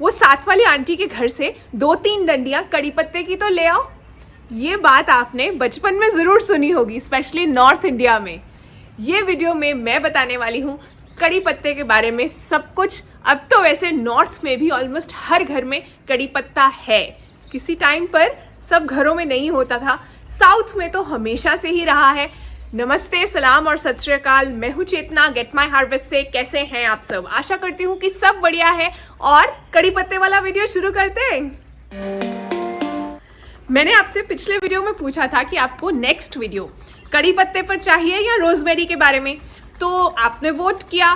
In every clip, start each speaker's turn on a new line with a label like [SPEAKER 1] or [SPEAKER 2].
[SPEAKER 1] वो साथ वाली आंटी के घर से 2-3 डंडियां कड़ी पत्ते की तो ले आओ। ये बात आपने बचपन में ज़रूर सुनी होगी, स्पेशली नॉर्थ इंडिया में। ये वीडियो में मैं बताने वाली हूँ कड़ी पत्ते के बारे में सब कुछ। अब तो वैसे नॉर्थ में भी ऑलमोस्ट हर घर में कड़ी पत्ता है। किसी टाइम पर सब घरों में नहीं होता था, साउथ में तो हमेशा से ही रहा है। नमस्ते, सलाम और सत श्री अकाल। मैं हूँ चेतना गेट माई हार्वेस्ट से। कैसे हैं आप सब? आशा करती हूँ कि सब बढ़िया है। और कड़ी पत्ते वाला वीडियो शुरू करते हैं। मैंने आपसे पिछले वीडियो में पूछा था कि आपको नेक्स्ट वीडियो कड़ी पत्ते पर चाहिए या रोजमेरी के बारे में, तो आपने वोट किया।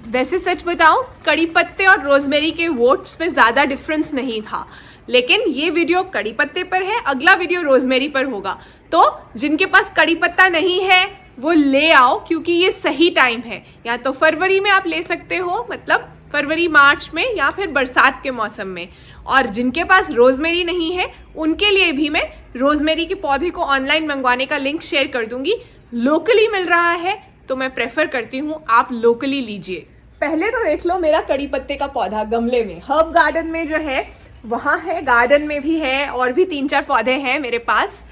[SPEAKER 1] वैसे सच बताऊं, कड़ी पत्ते और रोजमेरी के वोट्स में ज़्यादा डिफरेंस नहीं था, लेकिन ये वीडियो कड़ी पत्ते पर है, अगला वीडियो रोजमेरी पर होगा। तो जिनके पास कड़ी पत्ता नहीं है वो ले आओ, क्योंकि ये सही टाइम है। या तो फरवरी में आप ले सकते हो, मतलब फरवरी मार्च में, या फिर बरसात के मौसम में। और जिनके पास रोजमेरी नहीं है उनके लिए भी मैं रोजमेरी के पौधे को ऑनलाइन मंगवाने का लिंक शेयर कर दूंगी। लोकली मिल रहा है तो मैं प्रेफर करती हूँ आप लोकली लीजिए। पहले तो देख लो मेरा कड़ी पत्ते का पौधा गमले में, हर्ब गार्डन में जो है वहाँ है, गार्डन में भी है, और भी 3-4 पौधे हैं मेरे पास।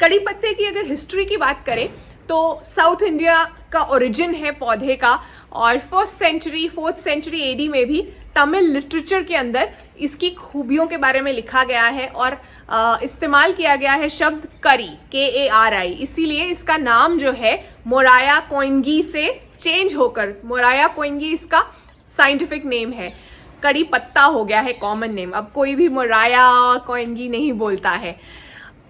[SPEAKER 1] कड़ी पत्ते की अगर हिस्ट्री की बात करें तो साउथ इंडिया का ओरिजिन है पौधे का, और 1st century 4th century AD में भी तमिल लिटरेचर के अंदर इसकी खूबियों के बारे में लिखा गया है और इस्तेमाल किया गया है शब्द करी, KARI। इसीलिए इसका नाम जो है मोराया कोइंगी से चेंज होकर मोराया कोइंगी इसका साइंटिफिक नेम है। कड़ी पत्ता हो गया है कॉमन नेम, अब कोई भी मोराया कोइंगी नहीं बोलता है।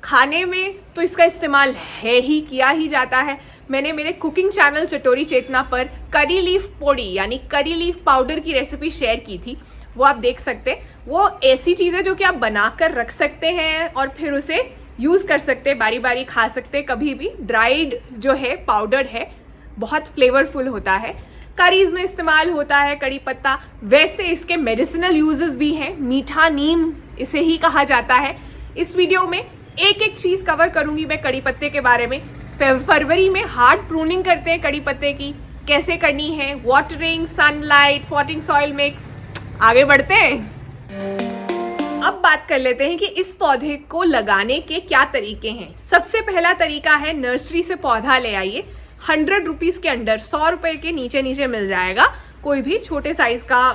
[SPEAKER 1] खाने में तो इसका इस्तेमाल है ही, किया ही जाता है। मैंने मेरे कुकिंग चैनल चटोरी चेतना पर करी लीफ पोड़ी यानी करी लीफ पाउडर की रेसिपी शेयर की थी, वो आप देख सकते हैं। वो ऐसी चीज़ है जो कि आप बनाकर रख सकते हैं और फिर उसे यूज़ कर सकते हैं, बारी बारी खा सकते हैं कभी भी। ड्राइड जो है पाउडर है, बहुत फ्लेवरफुल होता है। करीज में इस्तेमाल होता है कड़ी पत्ता। वैसे इसके मेडिसिनल यूजेस भी हैं, मीठा नीम इसे ही कहा जाता है। इस वीडियो में एक एक चीज़ कवर करूंगी मैं कड़ी पत्ते के बारे में। फरवरी में हार्ड प्रूनिंग करते हैं कड़ी पत्ते की, कैसे करनी है, watering, sunlight, potting soil mix. आगे बढ़ते हैं। अब बात कर लेते हैं कि इस पौधे को लगाने के क्या तरीके हैं। सबसे पहला तरीका है नर्सरी से पौधा ले आइए। 100 रुपीज़ के अंडर, 100 रुपये के नीचे नीचे मिल जाएगा कोई भी छोटे साइज का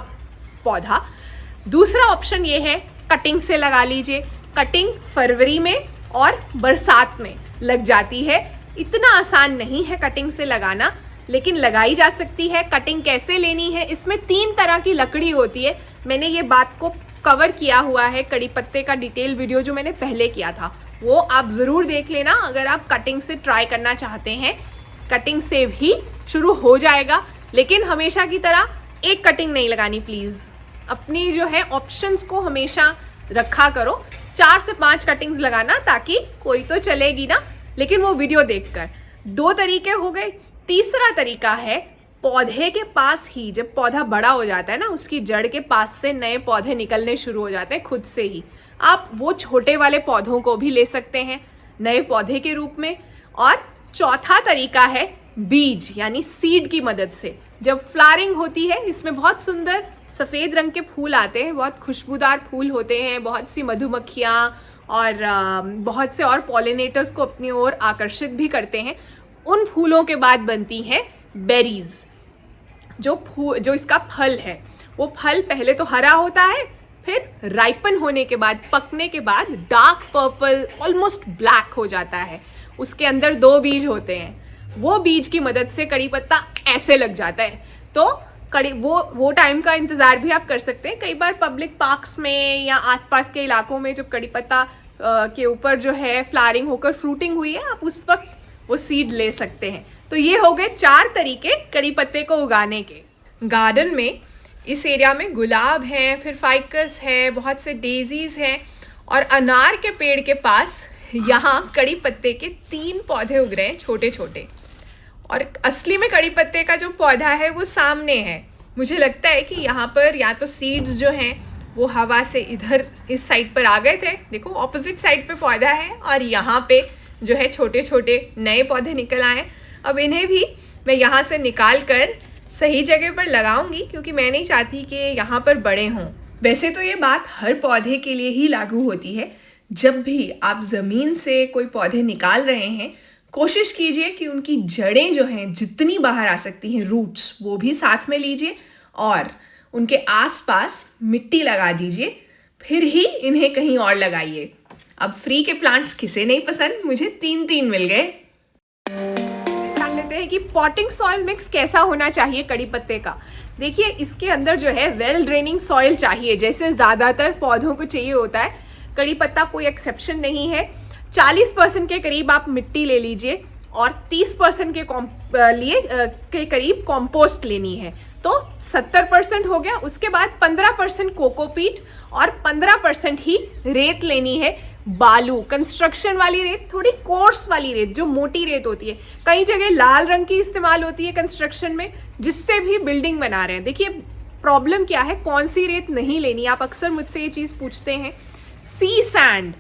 [SPEAKER 1] पौधा। दूसरा ऑप्शन ये है कटिंग से लगा लीजिए। कटिंग फरवरी में और बरसात में लग जाती है। इतना आसान नहीं है कटिंग से लगाना, लेकिन लगाई जा सकती है। कटिंग कैसे लेनी है, इसमें 3 तरह की लकड़ी होती है। मैंने ये बात को कवर किया हुआ है कड़ी पत्ते का डिटेल वीडियो जो मैंने पहले किया था, वो आप ज़रूर देख लेना अगर आप कटिंग से ट्राई करना चाहते हैं। कटिंग से भी शुरू हो जाएगा, लेकिन हमेशा की तरह एक कटिंग नहीं लगानी प्लीज़। अपनी जो है ऑप्शंस को हमेशा रखा करो। 4 से 5 कटिंग्स लगाना, ताकि कोई तो चलेगी ना, लेकिन वो वीडियो देखकर। 2 तरीके हो गए। तीसरा तरीका है पौधे के पास ही, जब पौधा बड़ा हो जाता है ना, उसकी जड़ के पास से नए पौधे निकलने शुरू हो जाते हैं खुद से ही। आप वो छोटे वाले पौधों को भी ले सकते हैं नए पौधे के रूप में। और चौथा तरीका है बीज यानी सीड की मदद से। जब फ्लावरिंग होती है, इसमें बहुत सुंदर सफ़ेद रंग के फूल आते हैं, बहुत खुशबूदार फूल होते हैं। बहुत सी मधुमक्खियाँ और बहुत से और पॉलिनेटर्स को अपनी ओर आकर्षित भी करते हैं। उन फूलों के बाद बनती हैं बेरीज। जो इसका फल है, वो फल पहले तो हरा होता है, फिर राइपन होने के बाद, पकने के बाद डार्क पर्पल, ऑलमोस्ट ब्लैक हो जाता है। उसके अंदर 2 बीज होते हैं। वो बीज की मदद से कड़ी पत्ता ऐसे लग जाता है। तो कड़ी वो टाइम का इंतज़ार भी आप कर सकते हैं। कई बार पब्लिक पार्क्स में या आसपास के इलाकों में जब कड़ी पत्ता के ऊपर जो है फ्लावरिंग होकर फ्रूटिंग हुई है, आप उस वक्त वो सीड ले सकते हैं। तो ये हो गए 4 तरीके कड़ी पत्ते को उगाने के। गार्डन में इस एरिया में गुलाब हैं, फिर फाइकस है, बहुत से डेजीज़ हैं, और अनार के पेड़ के पास यहाँ कड़ी पत्ते के 3 पौधे उग रहे हैं, छोटे छोटे। और असली में कड़ी पत्ते का जो पौधा है वो सामने है। मुझे लगता है कि यहाँ पर या तो सीड्स जो हैं वो हवा से इधर इस साइड पर आ गए थे। देखो ऑपोजिट साइड पे पौधा है और यहाँ पे जो है छोटे छोटे नए पौधे निकल आए। अब इन्हें भी मैं यहाँ से निकाल कर सही जगह पर लगाऊंगी, क्योंकि मैं नहीं चाहती कि यहाँ पर बड़े हों। वैसे तो ये बात हर पौधे के लिए ही लागू होती है। जब भी आप ज़मीन से कोई पौधे निकाल रहे हैं, कोशिश कीजिए कि उनकी जड़ें जो हैं जितनी बाहर आ सकती हैं, रूट्स, वो भी साथ में लीजिए और उनके आसपास मिट्टी लगा दीजिए, फिर ही इन्हें कहीं और लगाइए। अब फ्री के प्लांट्स किसे नहीं पसंद, मुझे 3 मिल गए। जान लेते हैं कि पॉटिंग सॉइल मिक्स कैसा होना चाहिए कड़ी पत्ते का। देखिए, इसके अंदर जो है वेल ड्रेनिंग सॉइल चाहिए, जैसे ज़्यादातर पौधों को चाहिए होता है। कड़ी पत्ता कोई एक्सेप्शन नहीं है। 40% के करीब आप मिट्टी ले लीजिए और 30% के करीब कॉम्पोस्ट लेनी है, तो 70% हो गया। उसके बाद 15% कोकोपीट और 15% ही रेत लेनी है। बालू, कंस्ट्रक्शन वाली रेत, थोड़ी कोर्स वाली रेत, जो मोटी रेत होती है। कई जगह लाल रंग की इस्तेमाल होती है कंस्ट्रक्शन में, जिससे भी बिल्डिंग बना रहे हैं। देखिए, प्रॉब्लम क्या है, कौन सी रेत नहीं लेनी। आप अक्सर मुझसे ये चीज़ पूछते हैं। सी सैंड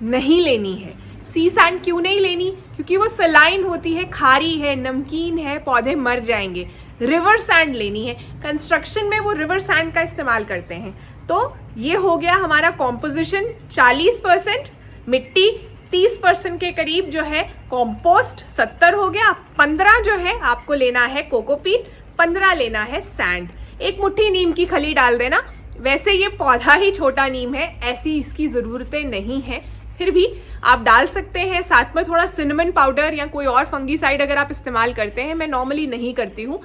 [SPEAKER 1] नहीं लेनी है। सी सैंड क्यों नहीं लेनी? क्योंकि वो सलाइन होती है, खारी है, नमकीन है, पौधे मर जाएंगे। रिवर सैंड लेनी है। कंस्ट्रक्शन में वो रिवर सैंड का इस्तेमाल करते हैं। तो ये हो गया हमारा कॉम्पोजिशन। 40% मिट्टी, 30% के करीब जो है कॉम्पोस्ट, 70 हो गया। 15 जो है आपको लेना है कोकोपीट, 15 लेना है सैंड। एक मुट्ठी नीम की खली डाल देना। वैसे ये पौधा ही छोटा नीम है, ऐसी इसकी ज़रूरतें नहीं है, फिर भी आप डाल सकते हैं। साथ में थोड़ा सिनेमन पाउडर या कोई और फंगीसाइड अगर आप इस्तेमाल करते हैं। मैं नॉर्मली नहीं करती हूँ।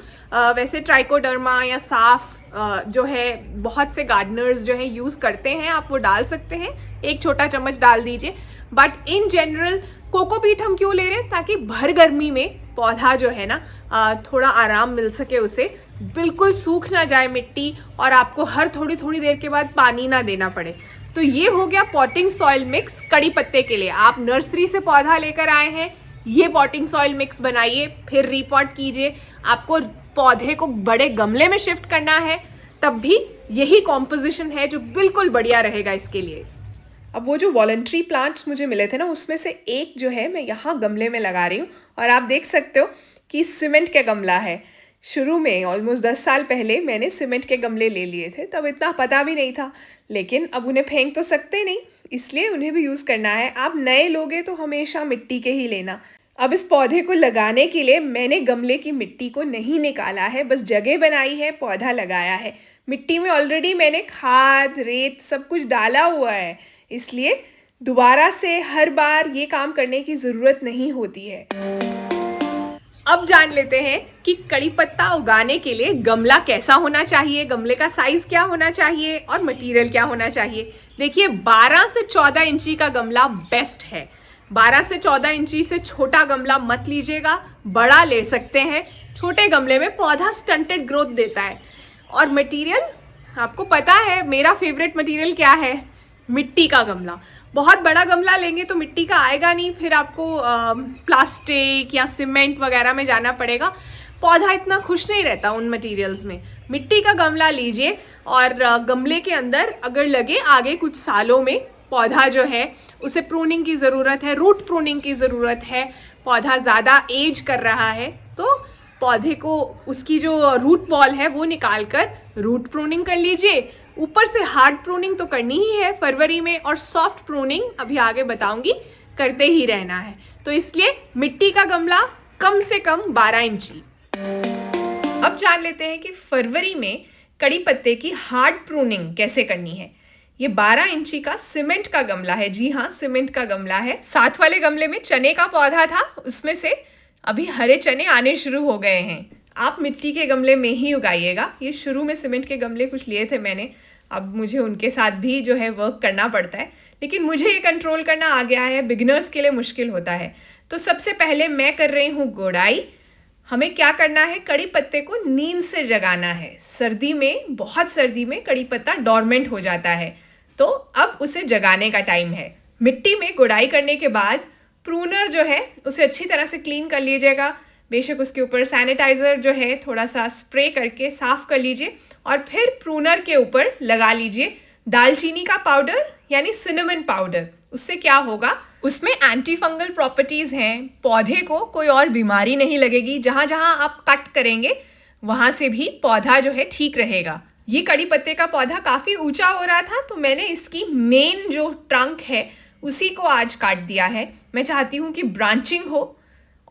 [SPEAKER 1] वैसे ट्राइकोडर्मा या साफ जो है बहुत से गार्डनर्स जो है यूज़ करते हैं, आप वो डाल सकते हैं। 1 छोटा चम्मच डाल दीजिए। बट इन जनरल कोकोपीट हम क्यों ले रहे हैं? ताकि भर गर्मी में पौधा जो है ना थोड़ा आराम मिल सके उसे, बिल्कुल सूख ना जाए मिट्टी और आपको हर थोड़ी थोड़ी देर के बाद पानी ना देना पड़े। तो ये हो गया पॉटिंग सॉइल मिक्स कड़ी पत्ते के लिए। आप नर्सरी से पौधा लेकर आए हैं, ये पॉटिंग सॉइल मिक्स बनाइए, फिर रीपॉट कीजिए। आपको पौधे को बड़े गमले में शिफ्ट करना है, तब भी यही कॉम्पोजिशन है जो बिल्कुल बढ़िया रहेगा इसके लिए। अब वो जो वॉलंटरी प्लांट्स मुझे मिले थे ना, उसमें से एक जो है मैं यहाँ गमले में लगा रही हूँ और आप देख सकते हो कि सीमेंट का गमला है। शुरू में ऑलमोस्ट 10 साल पहले मैंने सीमेंट के गमले ले लिए थे, तब इतना पता भी नहीं था। लेकिन अब उन्हें फेंक तो सकते नहीं, इसलिए उन्हें भी यूज़ करना है। आप नए लोगे तो हमेशा मिट्टी के ही लेना। अब इस पौधे को लगाने के लिए मैंने गमले की मिट्टी को नहीं निकाला है, बस जगह बनाई है, पौधा लगाया है। मिट्टी में ऑलरेडी मैंने खाद, रेत सब कुछ डाला हुआ है, इसलिए दोबारा से हर बार ये काम करने की ज़रूरत नहीं होती है। अब जान लेते हैं कि कड़ी पत्ता उगाने के लिए गमला कैसा होना चाहिए, गमले का साइज़ क्या होना चाहिए और मटेरियल क्या होना चाहिए। देखिए, 12 से 14 इंची का गमला बेस्ट है। 12 से 14 इंची से छोटा गमला मत लीजिएगा, बड़ा ले सकते हैं। छोटे गमले में पौधा स्टंटेड ग्रोथ देता है। और मटेरियल आपको पता है मेरा फेवरेट मटेरियल क्या है? मिट्टी का गमला। बहुत बड़ा गमला लेंगे तो मिट्टी का आएगा नहीं, फिर आपको प्लास्टिक या सीमेंट वगैरह में जाना पड़ेगा। पौधा इतना खुश नहीं रहता उन मटेरियल्स में। मिट्टी का गमला लीजिए और गमले के अंदर अगर लगे आगे कुछ सालों में पौधा जो है उसे प्रूनिंग की ज़रूरत है, रूट प्रूनिंग की ज़रूरत है, पौधा ज़्यादा एज कर रहा है, तो पौधे को उसकी जो रूट बॉल है वो निकाल कर रूट प्रूनिंग कर लीजिए। ऊपर से हार्ड प्रूनिंग तो करनी ही है फरवरी में, और सॉफ्ट प्रूनिंग अभी आगे बताऊंगी, करते ही रहना है। तो इसलिए मिट्टी का गमला कम से कम 12 इंची। अब जान लेते हैं कि फरवरी में कड़ी पत्ते की हार्ड प्रूनिंग कैसे करनी है। ये 12 इंची का सीमेंट का गमला है। जी हाँ, सीमेंट का गमला है। साथ वाले गमले में चने का पौधा था, उसमें से अभी हरे चने आने शुरू हो गए हैं। आप मिट्टी के गमले में ही उगाइएगा। ये शुरू में सीमेंट के गमले कुछ लिए थे मैंने, अब मुझे उनके साथ भी जो है वर्क करना पड़ता है, लेकिन मुझे ये कंट्रोल करना आ गया है। बिगिनर्स के लिए मुश्किल होता है। तो सबसे पहले मैं कर रही हूँ गोड़ाई। हमें क्या करना है, कड़ी पत्ते को नींद से जगाना है। सर्दी में, बहुत सर्दी में कड़ी पत्ता डॉर्मेंट हो जाता है, तो अब उसे जगाने का टाइम है। मिट्टी में गुड़ाई करने के बाद प्रूनर जो है उसे अच्छी तरह से क्लीन कर लीजिएगा। बेशक उसके ऊपर सैनिटाइज़र जो है थोड़ा सा स्प्रे करके साफ़ कर लीजिए और फिर प्रूनर के ऊपर लगा लीजिए दालचीनी का पाउडर यानी सिनेमन पाउडर। उससे क्या होगा, उसमें एंटी फंगल प्रॉपर्टीज़ हैं, पौधे को कोई और बीमारी नहीं लगेगी। जहाँ जहाँ आप कट करेंगे वहाँ से भी पौधा जो है ठीक रहेगा। ये कड़ी पत्ते का पौधा काफ़ी ऊंचा हो रहा था, तो मैंने इसकी मेन जो ट्रंक है उसी को आज काट दिया है। मैं चाहती हूँ कि ब्रांचिंग हो,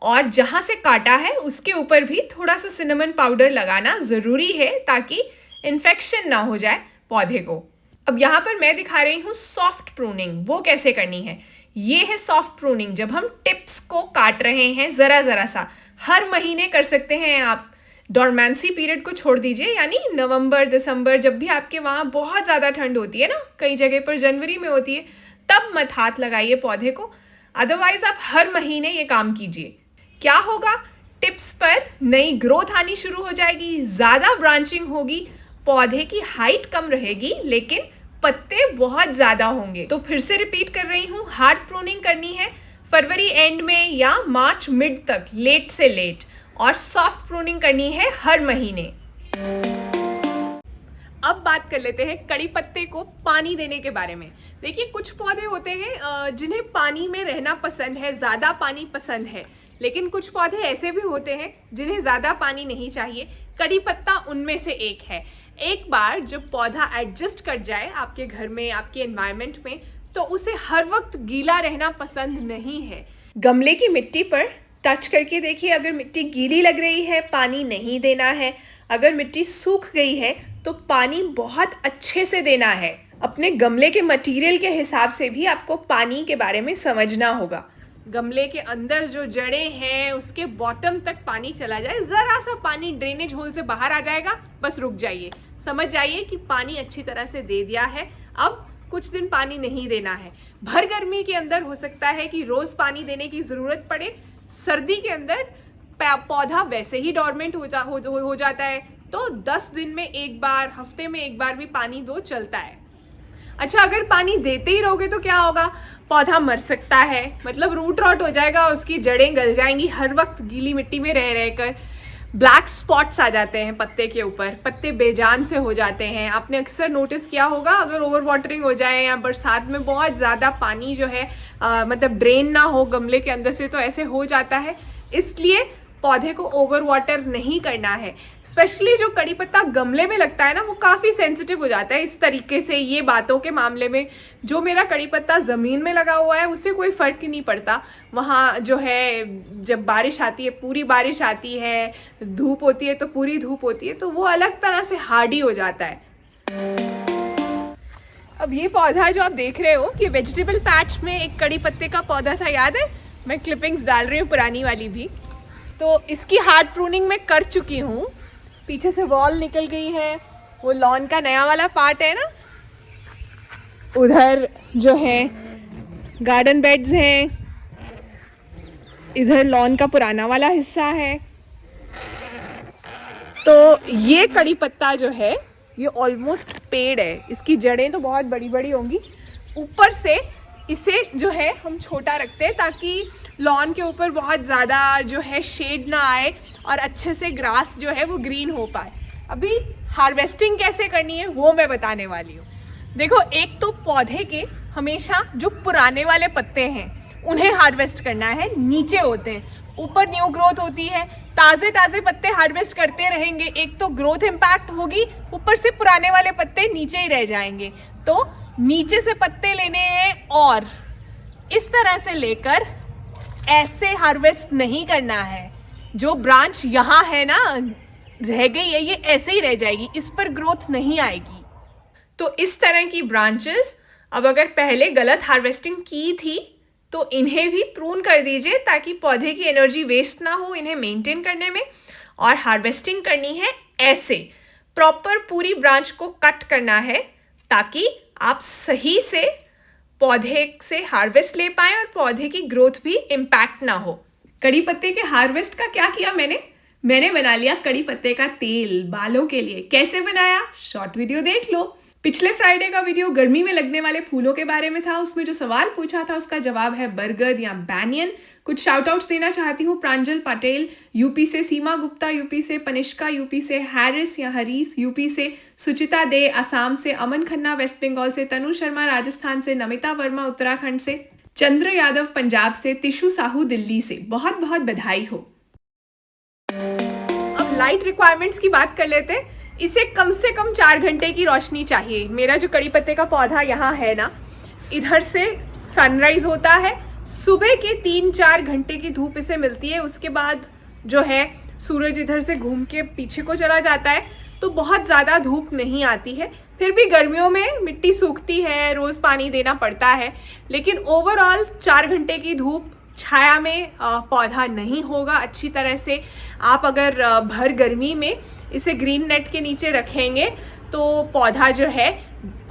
[SPEAKER 1] और जहाँ से काटा है उसके ऊपर भी थोड़ा सा सिनेमन पाउडर लगाना ज़रूरी है ताकि इन्फेक्शन ना हो जाए पौधे को। अब यहाँ पर मैं दिखा रही हूँ सॉफ्ट प्रूनिंग, वो कैसे करनी है। ये है सॉफ्ट प्रूनिंग, जब हम टिप्स को काट रहे हैं ज़रा ज़रा सा। हर महीने कर सकते हैं आप। डॉर्मेंसी पीरियड को छोड़ दीजिए, यानी नवंबर दिसंबर, जब भी आपके वहाँ बहुत ज़्यादा ठंड होती है ना, कई जगह पर जनवरी में होती है, तब मत हाथ लगाइए पौधे को। अदरवाइज आप हर महीने ये काम कीजिए। क्या होगा, टिप्स पर नई ग्रोथ आनी शुरू हो जाएगी, ज़्यादा ब्रांचिंग होगी, पौधे की हाइट कम रहेगी लेकिन पत्ते बहुत ज़्यादा होंगे। तो फिर से रिपीट कर रही हूँ, हार्ड प्रूनिंग करनी है फरवरी एंड में या मार्च मिड तक, लेट से लेट, और सॉफ्ट प्रूनिंग करनी है हर महीने। अब बात कर लेते हैं कड़ी पत्ते को पानी देने के बारे में। देखिए, कुछ पौधे होते हैं जिन्हें पानी में रहना पसंद है, ज़्यादा पानी पसंद है, लेकिन कुछ पौधे ऐसे भी होते हैं जिन्हें ज़्यादा पानी नहीं चाहिए। कड़ी पत्ता उनमें से एक है। एक बार जब पौधा एडजस्ट कर जाए आपके घर में, आपके एनवायरनमेंट में, तो उसे हर वक्त गीला रहना पसंद नहीं है। गमले की मिट्टी पर टच करके देखिए, अगर मिट्टी गीली लग रही है पानी नहीं देना है, अगर मिट्टी सूख गई है तो पानी बहुत अच्छे से देना है। अपने गमले के मटेरियल के हिसाब से भी आपको पानी के बारे में समझना होगा। गमले के अंदर जो जड़ें हैं उसके बॉटम तक पानी चला जाए, ज़रा सा पानी ड्रेनेज होल से बाहर आ जाएगा, बस रुक जाइए, समझ जाइए कि पानी अच्छी तरह से दे दिया है। अब कुछ दिन पानी नहीं देना है। भर गर्मी के अंदर हो सकता है कि रोज़ पानी देने की ज़रूरत पड़े। सर्दी के अंदर पौधा वैसे ही डॉर्मेंट हो जाता है, तो 10 दिन में एक बार, हफ्ते में एक बार भी पानी दो, चलता है। अच्छा, अगर पानी देते ही रहोगे तो क्या होगा, पौधा मर सकता है, मतलब रूट रॉट हो जाएगा, उसकी जड़ें गल जाएंगी हर वक्त गीली मिट्टी में रह रहकर। ब्लैक स्पॉट्स आ जाते हैं पत्ते के ऊपर, पत्ते बेजान से हो जाते हैं। आपने अक्सर नोटिस किया होगा, अगर ओवर वाटरिंग हो जाए या बरसात में बहुत ज़्यादा पानी जो है मतलब ड्रेन ना हो गमले के अंदर से, तो ऐसे हो जाता है। इसलिए पौधे को ओवर वाटर नहीं करना है। स्पेशली जो कड़ी पत्ता गमले में लगता है ना, वो काफ़ी सेंसिटिव हो जाता है इस तरीके से, ये बातों के मामले में। जो मेरा कड़ी पत्ता ज़मीन में लगा हुआ है उससे कोई फ़र्क ही नहीं पड़ता। वहाँ जो है, जब बारिश आती है, पूरी बारिश आती है, धूप होती है तो पूरी धूप होती है, तो वो अलग तरह से हार्डी हो जाता है। अब ये पौधा जो आप देख रहे हो, कि वेजिटेबल पैच में एक कड़ी पत्ते का पौधा था, याद है? मैं क्लिपिंग्स डाल रही हूँ पुरानी वाली भी। तो इसकी हार्ड प्रूनिंग मैं कर चुकी हूँ। पीछे से वॉल निकल गई है, वो लॉन का नया वाला पार्ट है ना, उधर जो है गार्डन बेड्स हैं, इधर लॉन का पुराना वाला हिस्सा है। तो ये कड़ी पत्ता जो है ये ऑलमोस्ट पेड़ है, इसकी जड़ें तो बहुत बड़ी बड़ी होंगी। ऊपर से इसे जो है हम छोटा रखते हैं ताकि लॉन के ऊपर बहुत ज़्यादा जो है शेड ना आए और अच्छे से ग्रास जो है वो ग्रीन हो पाए। अभी हार्वेस्टिंग कैसे करनी है वो मैं बताने वाली हूँ। देखो, एक तो पौधे के हमेशा जो पुराने वाले पत्ते हैं उन्हें हार्वेस्ट करना है, नीचे होते हैं, ऊपर न्यू ग्रोथ होती है। ताज़े ताज़े पत्ते हार्वेस्ट करते रहेंगे, एक तो ग्रोथ इम्पैक्ट होगी, ऊपर से पुराने वाले पत्ते नीचे ही रह जाएंगे। तो नीचे से पत्ते लेने हैं और इस तरह से लेकर ऐसे हार्वेस्ट नहीं करना है। जो ब्रांच यहाँ है ना, रह गई है, ये ऐसे ही रह जाएगी, इस पर ग्रोथ नहीं आएगी। तो इस तरह की ब्रांचेस अब अगर पहले गलत हार्वेस्टिंग की थी तो इन्हें भी प्रून कर दीजिए ताकि पौधे की एनर्जी वेस्ट ना हो इन्हें मेंटेन करने में। और हार्वेस्टिंग करनी है ऐसे, प्रॉपर पूरी ब्रांच को कट करना है ताकि आप सही से पौधे से हार्वेस्ट ले पाएँ और पौधे की ग्रोथ भी इम्पैक्ट ना हो। कड़ी पत्ते के हार्वेस्ट का क्या किया मैंने बना लिया कड़ी पत्ते का तेल बालों के लिए। कैसे बनाया, शॉर्ट वीडियो देख लो। पिछले फ्राइडे का वीडियो गर्मी में लगने वाले फूलों के बारे में था, उसमें जो सवाल पूछा था उसका जवाब है बरगद या बैनियन। कुछ शाउट आउट्स देना चाहती हूँ। प्रांजल पटेल यूपी से, सीमा गुप्ता यूपी से, पनिष्का यूपी से, हैरिस या हरीस यूपी से, सुचिता दे असम से, अमन खन्ना वेस्ट बंगाल से, तनु शर्मा राजस्थान से, नमिता वर्मा उत्तराखंड से, चंद्र यादव पंजाब से, तिशु साहू दिल्ली से। बहुत बहुत बधाई हो। अब लाइट रिक्वायरमेंट्स की बात कर लेते हैं। इसे कम से कम 4 घंटे की रोशनी चाहिए। मेरा जो कड़ी पत्ते का पौधा यहाँ है ना, इधर से सनराइज होता है, सुबह के 3-4 घंटे की धूप इसे मिलती है, उसके बाद जो है सूरज इधर से घूम के पीछे को चला जाता है, तो बहुत ज़्यादा धूप नहीं आती है। फिर भी गर्मियों में मिट्टी सूखती है, रोज़ पानी देना पड़ता है, लेकिन ओवरऑल 4 घंटे की धूप छाया में पौधा नहीं होगा अच्छी तरह से। आप अगर भर गर्मी में इसे ग्रीन नेट के नीचे रखेंगे तो पौधा जो है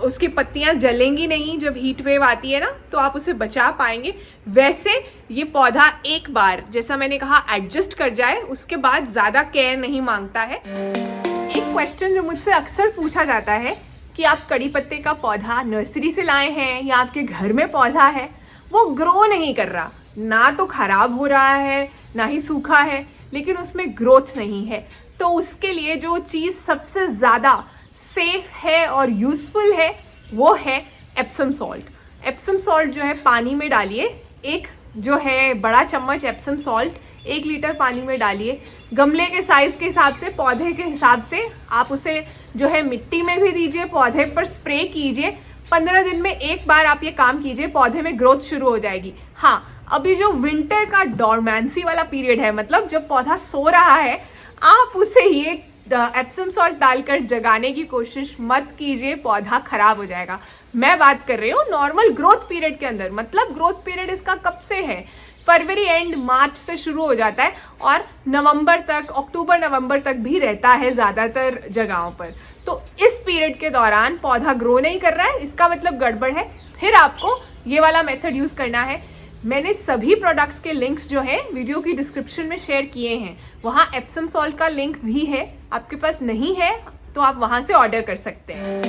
[SPEAKER 1] उसकी पत्तियां जलेंगी नहीं, जब हीट वेव आती है ना तो आप उसे बचा पाएंगे। वैसे ये पौधा एक बार, जैसा मैंने कहा, एडजस्ट कर जाए उसके बाद ज़्यादा केयर नहीं मांगता है। एक क्वेश्चन जो मुझसे अक्सर पूछा जाता है कि आप कड़ी पत्ते का पौधा नर्सरी से लाए हैं या आपके घर में पौधा है, वो ग्रो नहीं कर रहा, ना तो खराब हो रहा है ना ही सूखा है, लेकिन उसमें ग्रोथ नहीं है। तो उसके लिए जो चीज़ सबसे ज़्यादा सेफ है और यूज़फुल है वो है एप्सम सॉल्ट। एप्सम सॉल्ट जो है पानी में डालिए, एक जो है बड़ा चम्मच एप्सम सॉल्ट 1 लीटर पानी में डालिए। गमले के साइज़ के हिसाब से, पौधे के हिसाब से आप उसे जो है मिट्टी में भी दीजिए, पौधे पर स्प्रे कीजिए। 15 दिन में एक बार आप ये काम कीजिए, पौधे में ग्रोथ शुरू हो जाएगी। हाँ, अभी जो विंटर का डॉर्मेंसी वाला पीरियड है, मतलब जब पौधा सो रहा है, आप उसे ये एप्सम सॉल्ट डालकर जगाने की कोशिश मत कीजिए, पौधा खराब हो जाएगा। मैं बात कर रही हूँ नॉर्मल ग्रोथ पीरियड के अंदर। मतलब ग्रोथ पीरियड इसका कब से है? फरवरी एंड मार्च से शुरू हो जाता है और नवंबर तक, अक्टूबर नवंबर तक भी रहता है ज़्यादातर जगहों पर। तो इस पीरियड के दौरान पौधा ग्रो नहीं कर रहा है, इसका मतलब गड़बड़ है। फिर आपको ये वाला मेथड यूज़ करना है। मैंने सभी प्रोडक्ट्स के लिंक्स जो है वीडियो की डिस्क्रिप्शन में शेयर किए हैं, वहाँ एप्सम सॉल्ट का लिंक भी है। आपके पास नहीं है तो आप वहाँ से ऑर्डर कर सकते हैं।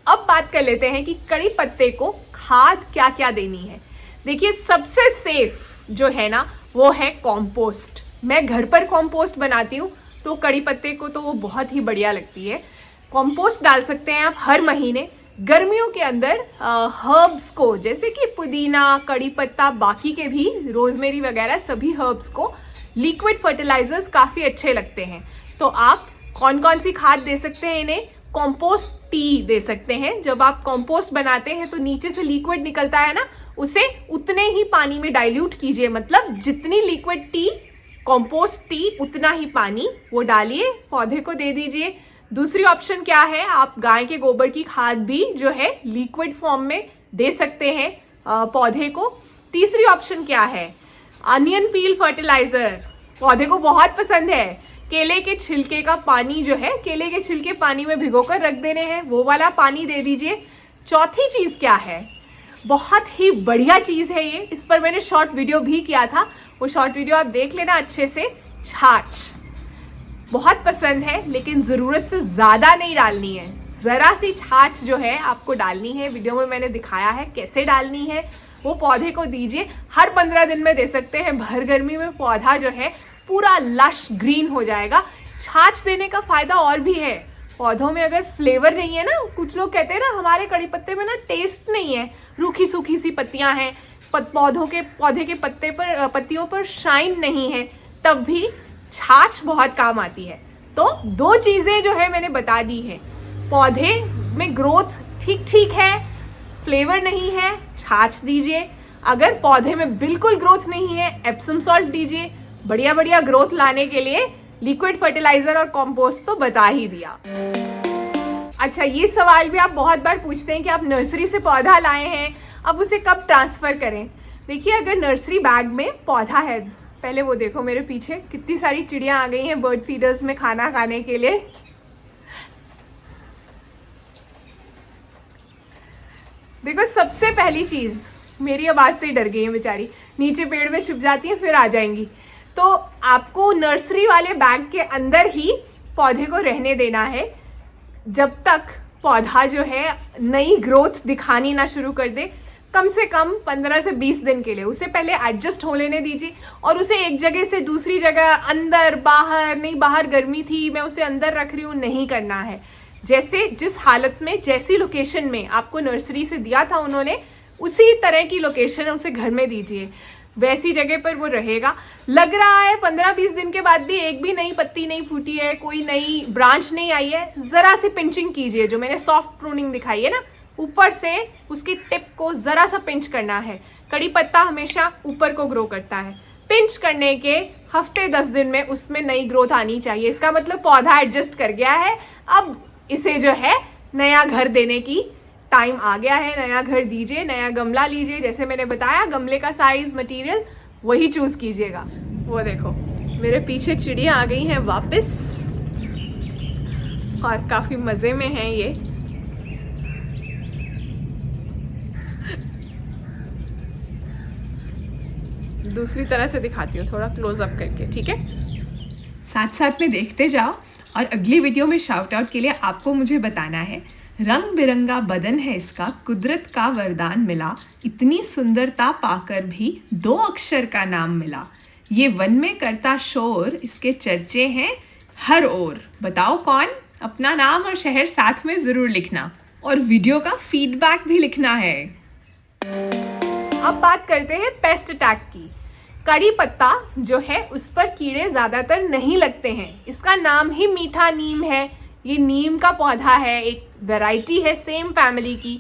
[SPEAKER 1] अब बात कर लेते हैं कि कड़ी पत्ते को खाद क्या क्या देनी है। देखिए, सबसे सेफ जो है ना वो है कॉम्पोस्ट। मैं घर पर कॉम्पोस्ट बनाती हूँ तो कड़ी पत्ते को तो वो बहुत ही बढ़िया लगती है। कॉम्पोस्ट डाल सकते हैं आप हर महीने। गर्मियों के अंदर हर्ब्स को, जैसे कि पुदीना, कड़ी पत्ता, बाकी के भी रोजमेरी वगैरह सभी हर्ब्स को लिक्विड फर्टिलाइजर्स काफ़ी अच्छे लगते हैं। तो आप कौन कौन सी खाद दे सकते हैं इन्हें? कॉम्पोस्ट टी दे सकते हैं। जब आप कॉम्पोस्ट बनाते हैं तो नीचे से लिक्विड निकलता है ना, उसे उतने ही पानी में डाइल्यूट कीजिए। मतलब जितनी लिक्विड टी, कॉम्पोस्ट टी, उतना ही पानी वो डालिए, पौधे को दे दीजिए। दूसरी ऑप्शन क्या है? आप गाय के गोबर की खाद भी जो है लिक्विड फॉर्म में दे सकते हैं पौधे को। तीसरी ऑप्शन क्या है? अनियन पील फर्टिलाइजर पौधे को बहुत पसंद है। केले के छिलके का पानी जो है, केले के छिलके पानी में भिगोकर रख देने हैं, वो वाला पानी दे दीजिए। चौथी चीज़ क्या है? बहुत ही बढ़िया चीज़ है ये, इस पर मैंने शॉर्ट वीडियो भी किया था, वो शॉर्ट वीडियो आप देख लेना अच्छे से। छाछ बहुत पसंद है, लेकिन ज़रूरत से ज़्यादा नहीं डालनी है। ज़रा सी छाछ जो है आपको डालनी है, वीडियो में मैंने दिखाया है कैसे डालनी है। वो पौधे को दीजिए, हर 15 दिन में दे सकते हैं। भर गर्मी में पौधा जो है पूरा लश ग्रीन हो जाएगा। छाछ देने का फ़ायदा और भी है। पौधों में अगर फ्लेवर नहीं है ना, कुछ लोग कहते हैं ना हमारे कड़ी पत्ते में ना टेस्ट नहीं है, रूखी सूखी सी पत्तियां हैं, पौधे के पत्तियों पर शाइन नहीं है, तब भी छाछ बहुत काम आती है। तो 2 चीज़ें जो है मैंने बता दी है। पौधे में ग्रोथ ठीक ठीक है, फ्लेवर नहीं है, छाछ दीजिए। अगर पौधे में बिल्कुल ग्रोथ नहीं है, एप्सम सॉल्ट दीजिए। बढ़िया बढ़िया ग्रोथ लाने के लिए लिक्विड फर्टिलाइजर और कंपोस्ट तो बता ही दिया। अच्छा, ये सवाल भी आप बहुत बार पूछते हैं कि आप नर्सरी से पौधा लाए हैं, अब उसे कब ट्रांसफ़र करें। देखिए, अगर नर्सरी बैग में पौधा है, पहले वो देखो मेरे पीछे कितनी सारी चिड़ियाँ आ गई हैं बर्ड फीडर्स में खाना खाने के लिए। देखो, सबसे पहली चीज़, मेरी आवाज़ से ही डर गई है बेचारी, नीचे पेड़ में छुप जाती है फिर आ जाएंगी। तो आपको नर्सरी वाले बैग के अंदर ही पौधे को रहने देना है जब तक पौधा जो है नई ग्रोथ दिखानी ना शुरू कर दे। कम से कम 15 से 20 दिन के लिए उसे पहले एडजस्ट हो लेने दीजिए, और उसे एक जगह से दूसरी जगह, अंदर बाहर नहीं, बाहर गर्मी थी मैं उसे अंदर रख रही हूँ, नहीं करना है। जैसे जिस हालत में, जैसी लोकेशन में आपको नर्सरी से दिया था उन्होंने, उसी तरह की लोकेशन उसे घर में दीजिए। वैसी जगह पर वो रहेगा। लग रहा है 15-20 दिन के बाद भी एक भी नई पत्ती नहीं फूटी है, कोई नई ब्रांच नहीं आई है, ज़रा सी पिंचिंग कीजिए। जो मैंने सॉफ्ट प्रूनिंग दिखाई है ना, ऊपर से उसकी टिप को ज़रा सा पिंच करना है। कड़ी पत्ता हमेशा ऊपर को ग्रो करता है। पिंच करने के हफ्ते 10 दिन में उसमें नई ग्रोथ आनी चाहिए। इसका मतलब पौधा एडजस्ट कर गया है। अब इसे जो है नया घर देने की टाइम आ गया है। नया घर दीजिए, नया गमला लीजिए। जैसे मैंने बताया, गमले का साइज, मटेरियल वही चूज़ कीजिएगा। वो देखो मेरे पीछे चिड़िया आ गई हैं वापस और काफ़ी मज़े में हैं ये। दूसरी तरह से दिखाती हूँ, थोड़ा क्लोज अप करके, ठीक है? साथ साथ में देखते जाओ। और अगली वीडियो में शाउट आउट के लिए आपको मुझे बताना है, रंग बिरंगा बदन है इसका, कुदरत का वरदान मिला, इतनी सुंदरता पाकर भी 2 अक्षर का नाम मिला, ये वन में करता शोर, इसके चर्चे हैं हर ओर। बताओ कौन? अपना नाम और शहर साथ में ज़रूर लिखना और वीडियो का फीडबैक भी लिखना है। अब बात करते हैं पेस्ट अटैक की। कड़ी पत्ता जो है उस पर कीड़े ज़्यादातर नहीं लगते हैं। इसका नाम ही मीठा नीम है। ये नीम का पौधा है, एक वैरायटी है सेम फैमिली की।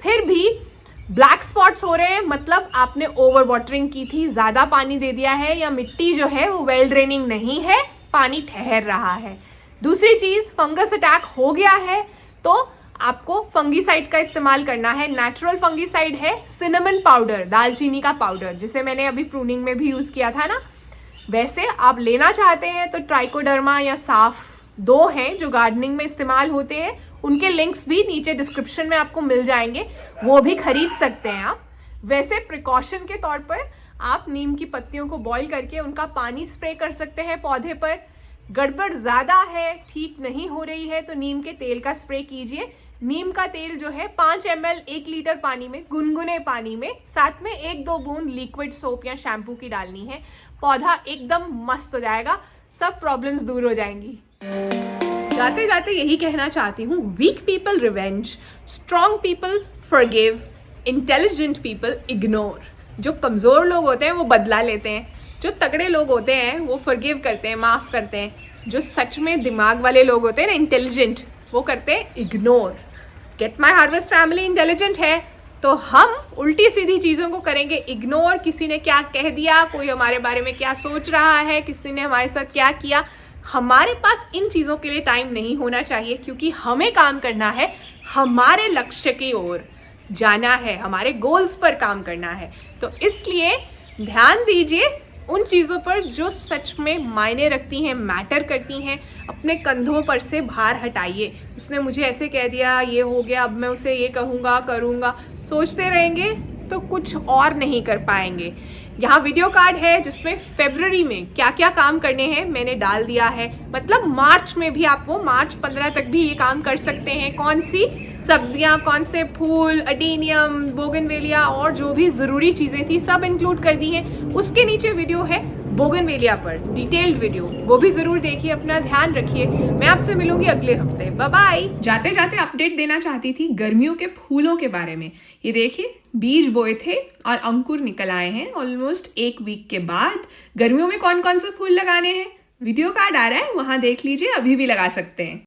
[SPEAKER 1] फिर भी ब्लैक स्पॉट्स हो रहे हैं, मतलब आपने ओवर वाटरिंग की थी, ज़्यादा पानी दे दिया है, या मिट्टी जो है वो वेल ड्रेनिंग नहीं है, पानी ठहर रहा है। दूसरी चीज़, फंगस अटैक हो गया है तो आपको फंगीसाइड का इस्तेमाल करना है। नेचुरल फंगीसाइड है सिनेमन पाउडर, दालचीनी का पाउडर, जिसे मैंने अभी प्रूनिंग में भी यूज़ किया था ना। वैसे आप लेना चाहते हैं तो ट्राइकोडर्मा या साफ, 2 हैं जो गार्डनिंग में इस्तेमाल होते हैं। उनके लिंक्स भी नीचे डिस्क्रिप्शन में आपको मिल जाएंगे, वो भी खरीद सकते हैं आप। वैसे प्रिकॉशन के तौर पर आप नीम की पत्तियों को बॉईल करके उनका पानी स्प्रे कर सकते हैं पौधे पर। गड़बड़ ज़्यादा है, ठीक नहीं हो रही है, तो नीम के तेल का स्प्रे कीजिए। नीम का तेल जो है 5 ml 1 लीटर पानी में, गुनगुने पानी में, साथ में 1-2 बूंद लिक्विड सोप या शैम्पू की डालनी है। पौधा एकदम मस्त हो जाएगा, सब प्रॉब्लम्स दूर हो जाएंगी। जाते जाते यही कहना चाहती हूँ, weak people revenge, strong people forgive, intelligent people ignore. जो कमज़ोर लोग होते हैं वो बदला लेते हैं, जो तगड़े लोग होते हैं वो फॉरगिव करते हैं, माफ़ करते हैं। जो सच में दिमाग वाले लोग होते हैं ना, इंटेलिजेंट, वो करते हैं ignore. Get my harvest family intelligent है तो हम उल्टी सीधी चीज़ों को करेंगे इग्नोर। किसी ने क्या कह दिया, कोई हमारे बारे में क्या सोच रहा है, किसी ने हमारे साथ क्या किया, हमारे पास इन चीज़ों के लिए टाइम नहीं होना चाहिए, क्योंकि हमें काम करना है, हमारे लक्ष्य की ओर जाना है, हमारे गोल्स पर काम करना है। तो इसलिए ध्यान दीजिए उन चीज़ों पर जो सच में मायने रखती हैं, मैटर करती हैं। अपने कंधों पर से भार हटाइए। उसने मुझे ऐसे कह दिया, ये हो गया, अब मैं उसे ये कहूँगा, करूँगा, सोचते रहेंगे तो कुछ और नहीं कर पाएंगे। यहाँ वीडियो कार्ड है जिसमें फरवरी में क्या क्या काम करने हैं मैंने डाल दिया है। मतलब मार्च में भी आप, वो मार्च 15 तक भी ये काम कर सकते हैं। कौन सी सब्जियाँ, कौन से फूल, अडीनियम, बोगनवेलिया और जो भी ज़रूरी चीज़ें थी सब इंक्लूड कर दी हैं। उसके नीचे वीडियो है बोगनवेलिया पर, डिटेल्ड वीडियो, वो भी ज़रूर देखिए। अपना ध्यान रखिए। मैं आपसे मिलूंगी अगले हफ्ते। Bye bye. जाते जाते अपडेट देना चाहती थी गर्मियों के फूलों के बारे में। ये देखिए, बीज बोए थे और अंकुर निकल आए हैं ऑलमोस्ट 1 वीक के बाद। गर्मियों में कौन कौन से फूल लगाने हैं, वीडियो कार्ड आ रहा है, वहाँ देख लीजिए, अभी भी लगा सकते हैं।